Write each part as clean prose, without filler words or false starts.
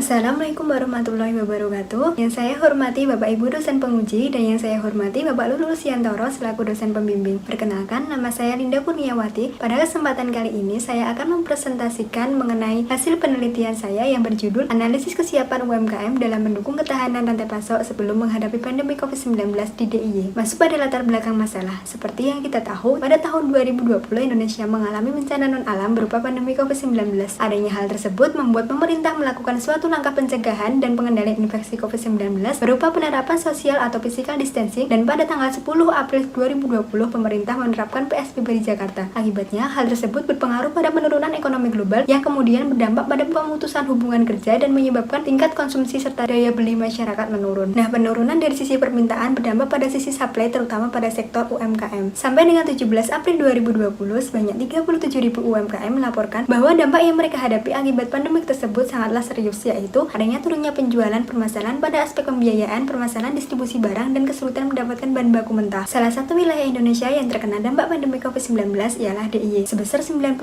Assalamualaikum warahmatullahi wabarakatuh. Yang saya hormati Bapak Ibu dosen penguji dan yang saya hormati Bapak Lulu Lusiantoro selaku dosen pembimbing. Perkenalkan, nama saya Linda Kurniawati. Pada kesempatan kali ini saya akan mempresentasikan mengenai hasil penelitian saya yang berjudul Analisis Kesiapan UMKM dalam mendukung ketahanan rantai pasok sebelum menghadapi pandemi COVID-19 di DIY. Masuk pada latar belakang masalah. Seperti yang kita tahu, pada tahun 2020 Indonesia mengalami bencana non-alam berupa pandemi COVID-19. Adanya hal tersebut membuat pemerintah melakukan suatu langkah pencegahan dan pengendalian infeksi COVID-19 berupa penerapan sosial atau physical distancing, dan pada tanggal 10 April 2020 pemerintah menerapkan PSBB di Jakarta. Akibatnya, hal tersebut berpengaruh pada penurunan ekonomi global yang kemudian berdampak pada pemutusan hubungan kerja dan menyebabkan tingkat konsumsi serta daya beli masyarakat menurun. Nah, penurunan dari sisi permintaan berdampak pada sisi supply terutama pada sektor UMKM. Sampai dengan 17 April 2020, sebanyak 37.000 UMKM melaporkan bahwa dampak yang mereka hadapi akibat pandemik tersebut sangatlah serius, yaitu adanya turunnya penjualan, permasalahan pada aspek pembiayaan, permasalahan distribusi barang, dan kesulitan mendapatkan bahan baku mentah. Salah satu wilayah Indonesia yang terkena dampak pandemi COVID-19 ialah DIY. Sebesar 98%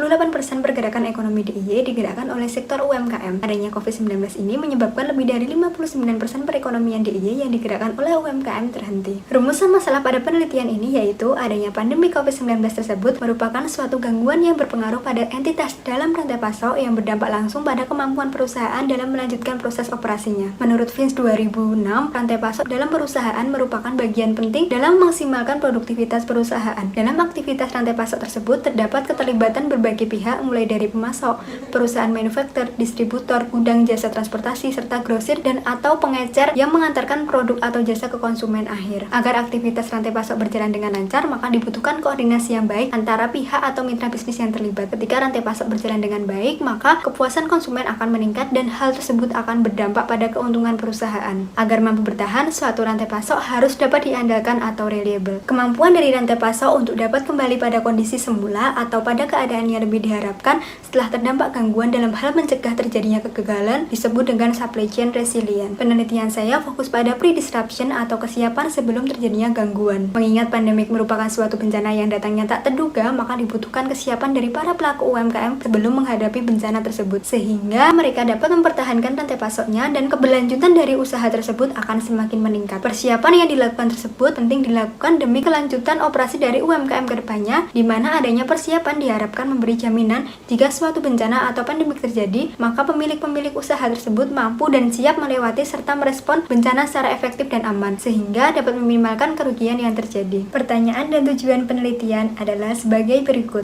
pergerakan ekonomi DIY digerakkan oleh sektor UMKM. Adanya COVID-19 ini menyebabkan lebih dari 59% perekonomian DIY yang digerakkan oleh UMKM terhenti. Rumusan masalah pada penelitian ini yaitu adanya pandemi COVID-19 tersebut merupakan suatu gangguan yang berpengaruh pada entitas dalam rantai pasok yang berdampak langsung pada kemampuan perusahaan dalam melanjutkan proses operasinya. Menurut Fins 2006, rantai pasok dalam perusahaan merupakan bagian penting dalam memaksimalkan produktivitas perusahaan. Dalam aktivitas rantai pasok tersebut terdapat keterlibatan berbagai pihak mulai dari pemasok, perusahaan manufaktur, distributor, gudang jasa transportasi, serta grosir dan atau pengecer yang mengantarkan produk atau jasa ke konsumen akhir. Agar aktivitas rantai pasok berjalan dengan lancar, maka dibutuhkan koordinasi yang baik antara pihak atau mitra bisnis yang terlibat. Ketika rantai pasok berjalan dengan baik, maka kepuasan konsumen akan meningkat dan hal tersebut akan berdampak pada keuntungan perusahaan. Agar mampu bertahan, suatu rantai pasok harus dapat diandalkan atau reliable. Kemampuan dari rantai pasok untuk dapat kembali pada kondisi semula atau pada keadaan yang lebih diharapkan setelah terdampak gangguan dalam hal mencegah terjadinya kegagalan disebut dengan supply chain resilient. Penelitian saya fokus pada pre-disruption atau kesiapan sebelum terjadinya gangguan. Mengingat pandemik merupakan suatu bencana yang datangnya tak terduga, maka dibutuhkan kesiapan dari para pelaku UMKM sebelum menghadapi bencana tersebut, sehingga mereka dapat mempertahankan rantai pasoknya dan keberlanjutan dari usaha tersebut akan semakin meningkat. Persiapan yang dilakukan tersebut penting dilakukan demi kelanjutan operasi dari UMKM ke depannya, di mana adanya persiapan diharapkan memberi jaminan jika suatu bencana atau pandemik terjadi, maka pemilik-pemilik usaha tersebut mampu dan siap melewati serta merespon bencana secara efektif dan aman, sehingga dapat meminimalkan kerugian yang terjadi. Pertanyaan dan tujuan penelitian adalah sebagai berikut.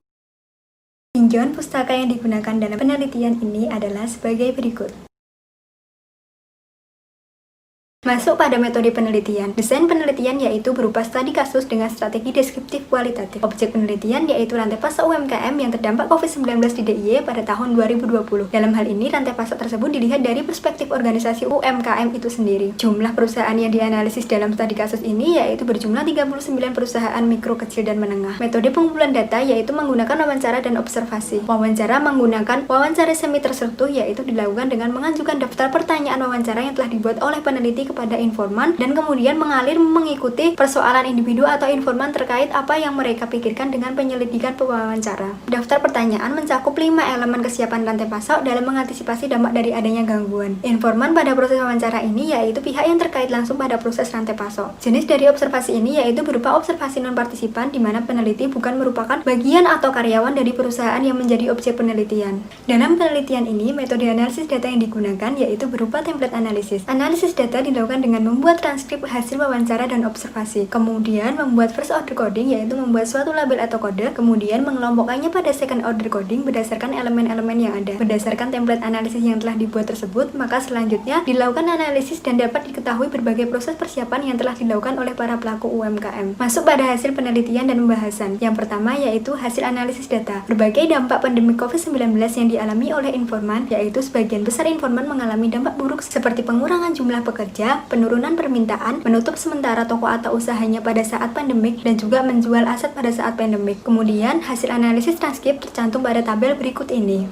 Tinjauan pustaka yang digunakan dalam penelitian ini adalah sebagai berikut. Masuk pada metode penelitian. Desain penelitian yaitu berupa studi kasus dengan strategi deskriptif kualitatif. Objek penelitian yaitu rantai pasok UMKM yang terdampak COVID-19 di DIY pada tahun 2020. Dalam hal ini, rantai pasok tersebut dilihat dari perspektif organisasi UMKM itu sendiri. Jumlah perusahaan yang dianalisis dalam studi kasus ini yaitu berjumlah 39 perusahaan mikro, kecil, dan menengah. Metode pengumpulan data yaitu menggunakan wawancara dan observasi. Wawancara menggunakan wawancara semi terstruktur yaitu dilakukan dengan mengajukan daftar pertanyaan wawancara yang telah dibuat oleh peneliti kepada informan dan kemudian mengalir mengikuti persoalan individu atau informan terkait apa yang mereka pikirkan dengan penyelidikan pewawancara. Daftar pertanyaan mencakup 5 elemen kesiapan rantai pasok dalam mengantisipasi dampak dari adanya gangguan. Informan pada proses wawancara ini yaitu pihak yang terkait langsung pada proses rantai pasok. Jenis dari observasi ini yaitu berupa observasi non-partisipan di mana peneliti bukan merupakan bagian atau karyawan dari perusahaan yang menjadi objek penelitian. Dalam penelitian ini, metode analisis data yang digunakan yaitu berupa template analisis. Analisis data dilakukan dengan membuat transkrip hasil wawancara dan observasi, kemudian membuat first order coding yaitu membuat suatu label atau kode, kemudian mengelompokkannya pada second order coding berdasarkan elemen-elemen yang ada. Berdasarkan template analisis yang telah dibuat tersebut, maka selanjutnya dilakukan analisis dan dapat diketahui berbagai proses persiapan yang telah dilakukan oleh para pelaku UMKM. Masuk pada hasil penelitian dan pembahasan. Yang pertama yaitu hasil analisis data. Berbagai dampak pandemi COVID-19 yang dialami oleh informan, yaitu sebagian besar informan mengalami dampak buruk seperti pengurangan jumlah pekerja, penurunan permintaan, menutup sementara toko atau usahanya pada saat pandemik, dan juga menjual aset pada saat pandemik. Kemudian, hasil analisis transkrip tercantum pada tabel berikut ini.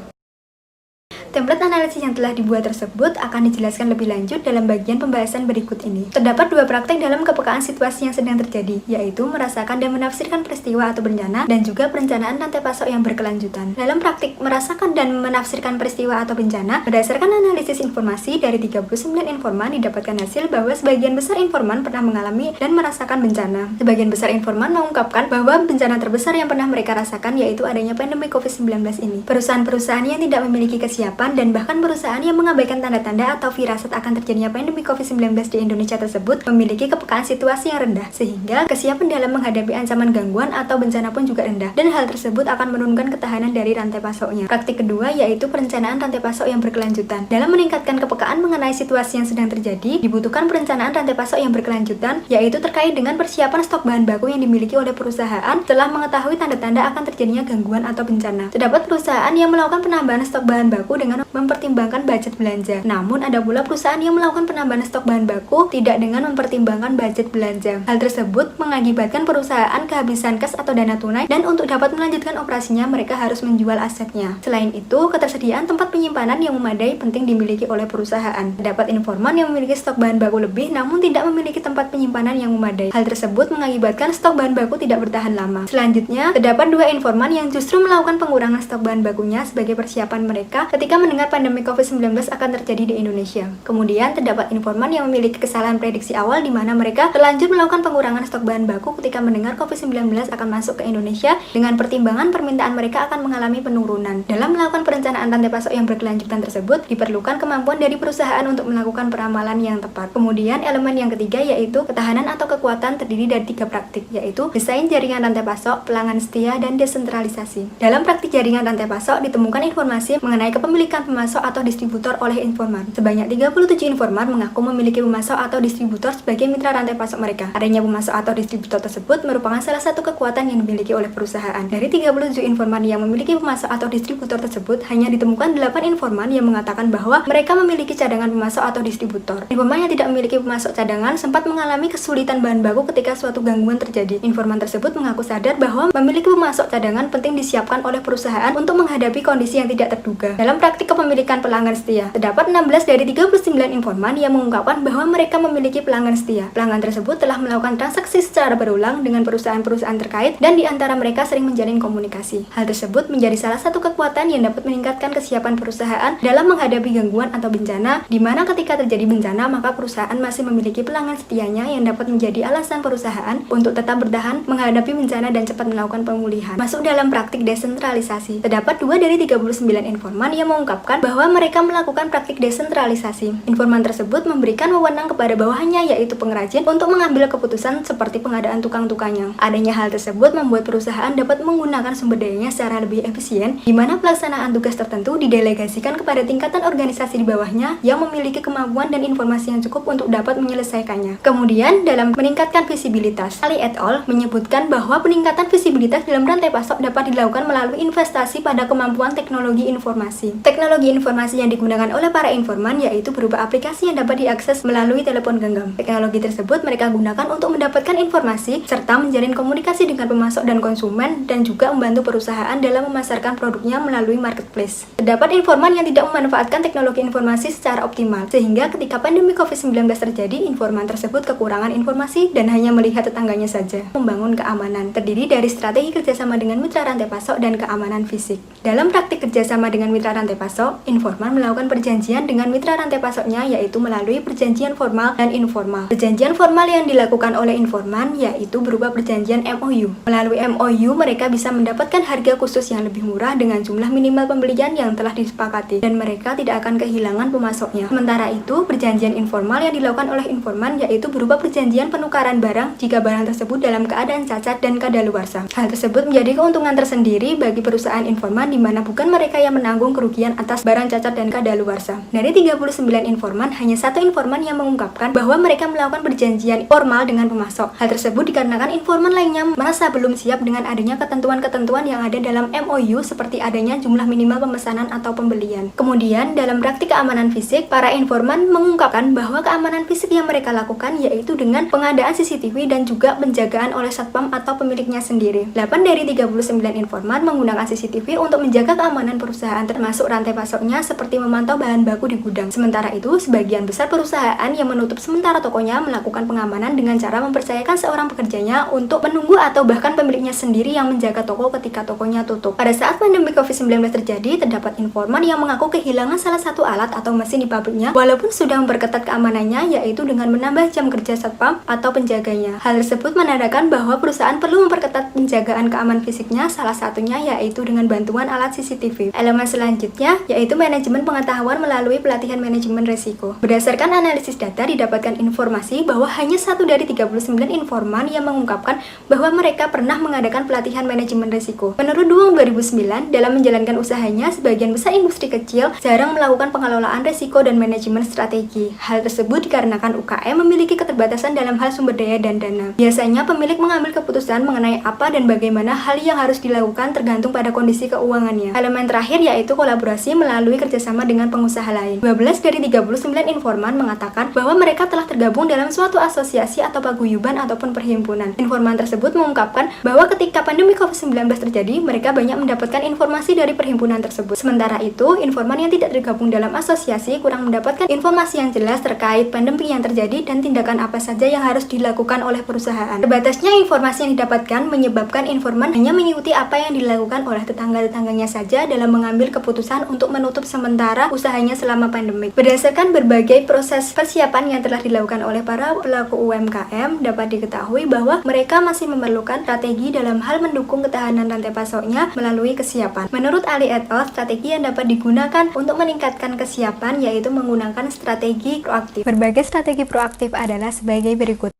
Template analisis yang telah dibuat tersebut akan dijelaskan lebih lanjut dalam bagian pembahasan berikut ini. Terdapat dua praktek dalam kepekaan situasi yang sedang terjadi, yaitu merasakan dan menafsirkan peristiwa atau bencana, dan juga perencanaan rantai pasok yang berkelanjutan. Dalam praktik merasakan dan menafsirkan peristiwa atau bencana, berdasarkan analisis informasi dari 39 informan didapatkan hasil bahwa sebagian besar informan pernah mengalami dan merasakan bencana. Sebagian besar informan mengungkapkan bahwa bencana terbesar yang pernah mereka rasakan yaitu adanya pandemi COVID-19 ini. Perusahaan-perusahaan yang tidak memiliki kesiapan dan bahkan perusahaan yang mengabaikan tanda-tanda atau firasat akan terjadinya pandemi COVID-19 di Indonesia tersebut memiliki kepekaan situasi yang rendah, sehingga kesiapan dalam menghadapi ancaman gangguan atau bencana pun juga rendah, dan hal tersebut akan menurunkan ketahanan dari rantai pasoknya. Praktik kedua yaitu perencanaan rantai pasok yang berkelanjutan. Dalam meningkatkan kepekaan mengenai situasi yang sedang terjadi, dibutuhkan perencanaan rantai pasok yang berkelanjutan, yaitu terkait dengan persiapan stok bahan baku yang dimiliki oleh perusahaan setelah mengetahui tanda-tanda akan terjadinya gangguan atau bencana. Terdapat perusahaan yang melakukan penambahan stok bahan baku dengan mempertimbangkan budget belanja. Namun ada pula perusahaan yang melakukan penambahan stok bahan baku tidak dengan mempertimbangkan budget belanja. Hal tersebut mengakibatkan perusahaan kehabisan kas atau dana tunai, dan untuk dapat melanjutkan operasinya mereka harus menjual asetnya. Selain itu, ketersediaan tempat penyimpanan yang memadai penting dimiliki oleh perusahaan. Terdapat informan yang memiliki stok bahan baku lebih namun tidak memiliki tempat penyimpanan yang memadai. Hal tersebut mengakibatkan stok bahan baku tidak bertahan lama. Selanjutnya, terdapat dua informan yang justru melakukan pengurangan stok bahan bakunya sebagai persiapan mereka ketika mendengar pandemi COVID-19 akan terjadi di Indonesia. Kemudian, terdapat informan yang memiliki kesalahan prediksi awal di mana mereka terlanjur melakukan pengurangan stok bahan baku ketika mendengar COVID-19 akan masuk ke Indonesia dengan pertimbangan permintaan mereka akan mengalami penurunan. Dalam melakukan perencanaan rantai pasok yang berkelanjutan tersebut, diperlukan kemampuan dari perusahaan untuk melakukan peramalan yang tepat. Kemudian, elemen yang ketiga yaitu ketahanan atau kekuatan terdiri dari tiga praktik, yaitu desain jaringan rantai pasok, pelanggan setia, dan desentralisasi. Dalam praktik jaringan rantai pasok, ditemukan informasi mengenai kepemilikan pemasok atau distributor oleh informan. Sebanyak 37 informan mengaku memiliki pemasok atau distributor sebagai mitra rantai pasok mereka. Adanya pemasok atau distributor tersebut merupakan salah satu kekuatan yang dimiliki oleh perusahaan. Dari 37 informan yang memiliki pemasok atau distributor tersebut, hanya ditemukan 8 informan yang mengatakan bahwa mereka memiliki cadangan pemasok atau distributor. Informan yang tidak memiliki pemasok cadangan sempat mengalami kesulitan bahan baku ketika suatu gangguan terjadi. Informan tersebut mengaku sadar bahwa memiliki pemasok cadangan penting disiapkan oleh perusahaan untuk menghadapi kondisi yang tidak terduga. Dalam praktik kepemilikan pelanggan setia, terdapat 16 dari 39 informan yang mengungkapkan bahwa mereka memiliki pelanggan setia. Pelanggan tersebut telah melakukan transaksi secara berulang dengan perusahaan-perusahaan terkait dan di antara mereka sering menjalin komunikasi. Hal tersebut menjadi salah satu kekuatan yang dapat meningkatkan kesiapan perusahaan dalam menghadapi gangguan atau bencana, di mana ketika terjadi bencana maka perusahaan masih memiliki pelanggan setianya yang dapat menjadi alasan perusahaan untuk tetap bertahan menghadapi bencana dan cepat melakukan pemulihan. Masuk dalam praktik desentralisasi, terdapat 2 dari 39 informan yang mengungkapkan bahwa mereka melakukan praktik desentralisasi. Informan tersebut memberikan wewenang kepada bawahannya yaitu pengrajin untuk mengambil keputusan seperti pengadaan tukang-tukangnya. Adanya hal tersebut membuat perusahaan dapat menggunakan sumber dayanya secara lebih efisien, di mana pelaksanaan tugas tertentu didelegasikan kepada tingkatan organisasi di bawahnya yang memiliki kemampuan dan informasi yang cukup untuk dapat menyelesaikannya. Kemudian, dalam meningkatkan visibilitas, Ali et al. Menyebutkan bahwa peningkatan visibilitas dalam rantai pasok dapat dilakukan melalui investasi pada kemampuan teknologi informasi. Teknologi informasi yang digunakan oleh para informan yaitu berupa aplikasi yang dapat diakses melalui telepon genggam. Teknologi tersebut mereka gunakan untuk mendapatkan informasi serta menjalin komunikasi dengan pemasok dan konsumen, dan juga membantu perusahaan dalam memasarkan produknya melalui marketplace. Terdapat informan yang tidak memanfaatkan teknologi informasi secara optimal, sehingga ketika pandemi COVID-19 terjadi, informan tersebut kekurangan informasi dan hanya melihat tetangganya saja. Membangun keamanan terdiri dari strategi kerjasama dengan mitra rantai pasok dan keamanan fisik. Dalam praktik kerjasama dengan mitra rantai pasok, informan melakukan perjanjian dengan mitra rantai pasoknya yaitu melalui perjanjian formal dan informal. Perjanjian formal yang dilakukan oleh informan yaitu berupa perjanjian MOU. Melalui MOU, mereka bisa mendapatkan harga khusus yang lebih murah dengan jumlah minimal pembelian yang telah disepakati, dan mereka tidak akan kehilangan pemasoknya. Sementara itu, perjanjian informal yang dilakukan oleh informan yaitu berupa perjanjian penukaran barang jika barang tersebut dalam keadaan cacat dan kadaluarsa. Hal tersebut menjadi keuntungan tersendiri bagi perusahaan informan, di mana bukan mereka yang menanggung kerugian atas barang cacat dan kadaluarsa. Dari 39 informan, hanya satu informan yang mengungkapkan bahwa mereka melakukan perjanjian formal dengan pemasok. Hal tersebut dikarenakan informan lainnya merasa belum siap dengan adanya ketentuan-ketentuan yang ada dalam MOU seperti adanya jumlah minimal pemesanan atau pembelian. Kemudian, dalam praktik keamanan fisik, para informan mengungkapkan bahwa keamanan fisik yang mereka lakukan yaitu dengan pengadaan CCTV dan juga penjagaan oleh satpam atau pemiliknya sendiri. 8 dari 39 informan menggunakan CCTV untuk menjaga keamanan perusahaan termasuk rantai pasoknya seperti memantau bahan baku di gudang. Sementara itu, sebagian besar perusahaan yang menutup sementara tokonya melakukan pengamanan dengan cara mempercayakan seorang pekerjanya untuk menunggu atau bahkan pemiliknya sendiri yang menjaga toko ketika tokonya tutup. Pada saat pandemi COVID-19 terjadi, terdapat informan yang mengaku kehilangan salah satu alat atau mesin di pabriknya walaupun sudah memperketat keamanannya, yaitu dengan menambah jam kerja satpam atau penjaganya. Hal tersebut menandakan bahwa perusahaan perlu memperketat penjagaan keamanan fisiknya, salah satunya yaitu dengan bantuan alat CCTV. Elemen selanjutnya yaitu manajemen pengetahuan melalui pelatihan manajemen risiko. Berdasarkan analisis data, didapatkan informasi bahwa hanya 1 dari 39 informan yang mengungkapkan bahwa mereka pernah mengadakan pelatihan manajemen risiko. Menurut Duong 2009, dalam menjalankan usahanya, sebagian besar industri kecil jarang melakukan pengelolaan risiko dan manajemen strategi. Hal tersebut dikarenakan UKM memiliki keterbatasan dalam hal sumber daya dan dana. Biasanya pemilik mengambil keputusan mengenai apa dan bagaimana hal yang harus dilakukan tergantung pada kondisi keuangannya. Elemen terakhir yaitu kolaborasi melalui kerjasama dengan pengusaha lain. 12 dari 39 informan mengatakan bahwa mereka telah tergabung dalam suatu asosiasi atau paguyuban ataupun perhimpunan. Informan tersebut mengungkapkan bahwa ketika pandemi COVID-19 terjadi, mereka banyak mendapatkan informasi dari perhimpunan tersebut. Sementara itu, informan yang tidak tergabung dalam asosiasi kurang mendapatkan informasi yang jelas terkait pandemi yang terjadi dan tindakan apa saja yang harus dilakukan oleh perusahaan. Terbatasnya informasi yang didapatkan menyebabkan informan hanya mengikuti apa yang dilakukan oleh tetangga-tetangganya saja dalam mengambil keputusan untuk menutup sementara usahanya selama pandemi. Berdasarkan berbagai proses persiapan yang telah dilakukan oleh para pelaku UMKM, dapat diketahui bahwa mereka masih memerlukan strategi dalam hal mendukung ketahanan rantai pasoknya melalui kesiapan. Menurut Ali et al., strategi yang dapat digunakan untuk meningkatkan kesiapan yaitu menggunakan strategi proaktif. Berbagai strategi proaktif adalah sebagai berikut.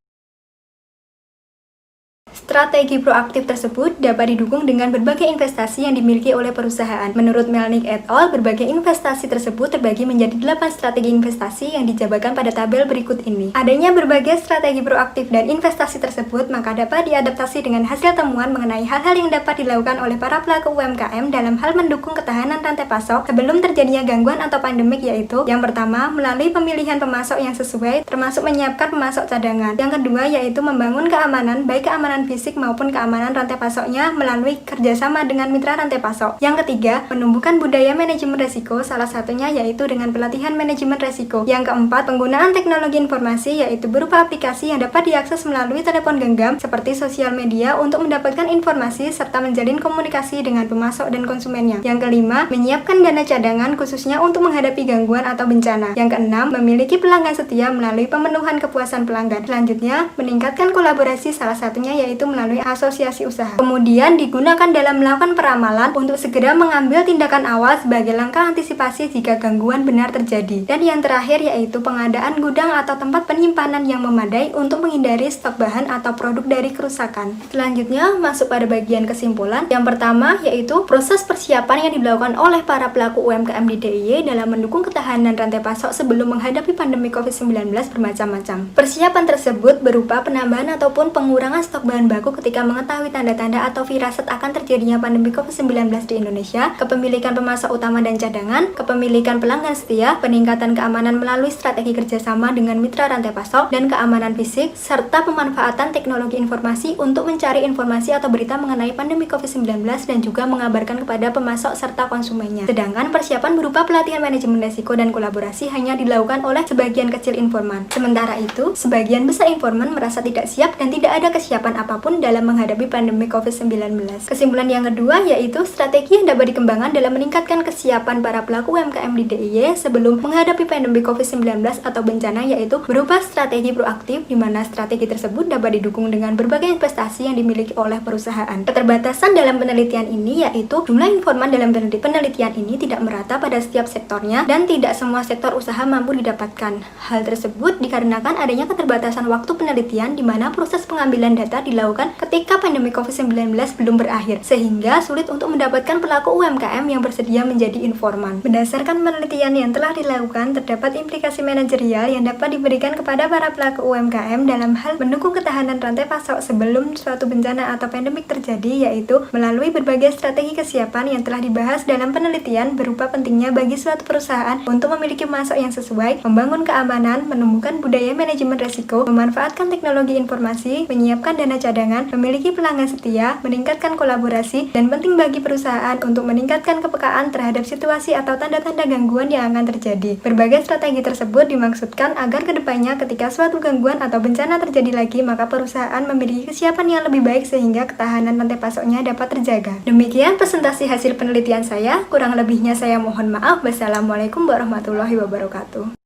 Strategi proaktif tersebut dapat didukung dengan berbagai investasi yang dimiliki oleh perusahaan. Menurut Melnick et al., berbagai investasi tersebut terbagi menjadi 8 strategi investasi yang dijabarkan pada tabel berikut ini. Adanya berbagai strategi proaktif dan investasi tersebut maka dapat diadaptasi dengan hasil temuan mengenai hal-hal yang dapat dilakukan oleh para pelaku UMKM dalam hal mendukung ketahanan rantai pasok sebelum terjadinya gangguan atau pandemik, yaitu yang pertama, melalui pemilihan pemasok yang sesuai termasuk menyiapkan pemasok cadangan. Yang kedua yaitu membangun keamanan, baik keamanan fisik maupun keamanan rantai pasoknya melalui kerjasama dengan mitra rantai pasok. Yang ketiga, menumbuhkan budaya manajemen risiko, salah satunya yaitu dengan pelatihan manajemen risiko. Yang keempat, penggunaan teknologi informasi yaitu berupa aplikasi yang dapat diakses melalui telepon genggam seperti sosial media untuk mendapatkan informasi serta menjalin komunikasi dengan pemasok dan konsumennya. Yang kelima, menyiapkan dana cadangan khususnya untuk menghadapi gangguan atau bencana. Yang keenam, memiliki pelanggan setia melalui pemenuhan kepuasan pelanggan. Selanjutnya, meningkatkan kolaborasi, salah satunya yaitu melalui asosiasi usaha. Kemudian digunakan dalam melakukan peramalan untuk segera mengambil tindakan awal sebagai langkah antisipasi jika gangguan benar terjadi. Dan yang terakhir yaitu pengadaan gudang atau tempat penyimpanan yang memadai untuk menghindari stok bahan atau produk dari kerusakan. Selanjutnya masuk pada bagian kesimpulan. Yang pertama yaitu proses persiapan yang dilakukan oleh para pelaku UMKM di DIY dalam mendukung ketahanan rantai pasok sebelum menghadapi pandemi COVID-19 bermacam-macam. Persiapan tersebut berupa penambahan ataupun pengurangan stok bahan baku ketika mengetahui tanda-tanda atau firasat akan terjadinya pandemi COVID-19 di Indonesia, kepemilikan pemasok utama dan cadangan, kepemilikan pelanggan setia, peningkatan keamanan melalui strategi kerjasama dengan mitra rantai pasok, dan keamanan fisik, serta pemanfaatan teknologi informasi untuk mencari informasi atau berita mengenai pandemi COVID-19 dan juga mengabarkan kepada pemasok serta konsumennya. Sedangkan persiapan berupa pelatihan manajemen risiko dan kolaborasi hanya dilakukan oleh sebagian kecil informan. Sementara itu, sebagian besar informan merasa tidak siap dan tidak ada kesiapan apapun dalam menghadapi pandemi COVID-19. Kesimpulan yang kedua yaitu strategi yang dapat dikembangkan dalam meningkatkan kesiapan para pelaku UMKM di DIY sebelum menghadapi pandemi COVID-19 atau bencana, yaitu berupa strategi proaktif, di mana strategi tersebut dapat didukung dengan berbagai investasi yang dimiliki oleh perusahaan. Keterbatasan dalam penelitian ini yaitu jumlah informan dalam penelitian ini tidak merata pada setiap sektornya dan tidak semua sektor usaha mampu didapatkan. Hal tersebut dikarenakan adanya keterbatasan waktu penelitian di mana proses pengambilan data dilakukan ketika pandemi COVID-19 belum berakhir, sehingga sulit untuk mendapatkan pelaku UMKM yang bersedia menjadi informan. Berdasarkan penelitian yang telah dilakukan, terdapat implikasi manajerial yang dapat diberikan kepada para pelaku UMKM dalam hal mendukung ketahanan rantai pasok sebelum suatu bencana atau pandemik terjadi, yaitu melalui berbagai strategi kesiapan yang telah dibahas dalam penelitian berupa pentingnya bagi suatu perusahaan untuk memiliki pemasok yang sesuai, membangun keamanan, menumbuhkan budaya manajemen risiko, memanfaatkan teknologi informasi, menyiapkan dana cadangan, dengan memiliki pelanggan setia, meningkatkan kolaborasi, dan penting bagi perusahaan untuk meningkatkan kepekaan terhadap situasi atau tanda-tanda gangguan yang akan terjadi. Berbagai strategi tersebut dimaksudkan agar kedepannya ketika suatu gangguan atau bencana terjadi lagi, maka perusahaan memiliki kesiapan yang lebih baik sehingga ketahanan rantai pasoknya dapat terjaga. Demikian presentasi hasil penelitian saya, kurang lebihnya saya mohon maaf. Wassalamualaikum warahmatullahi wabarakatuh.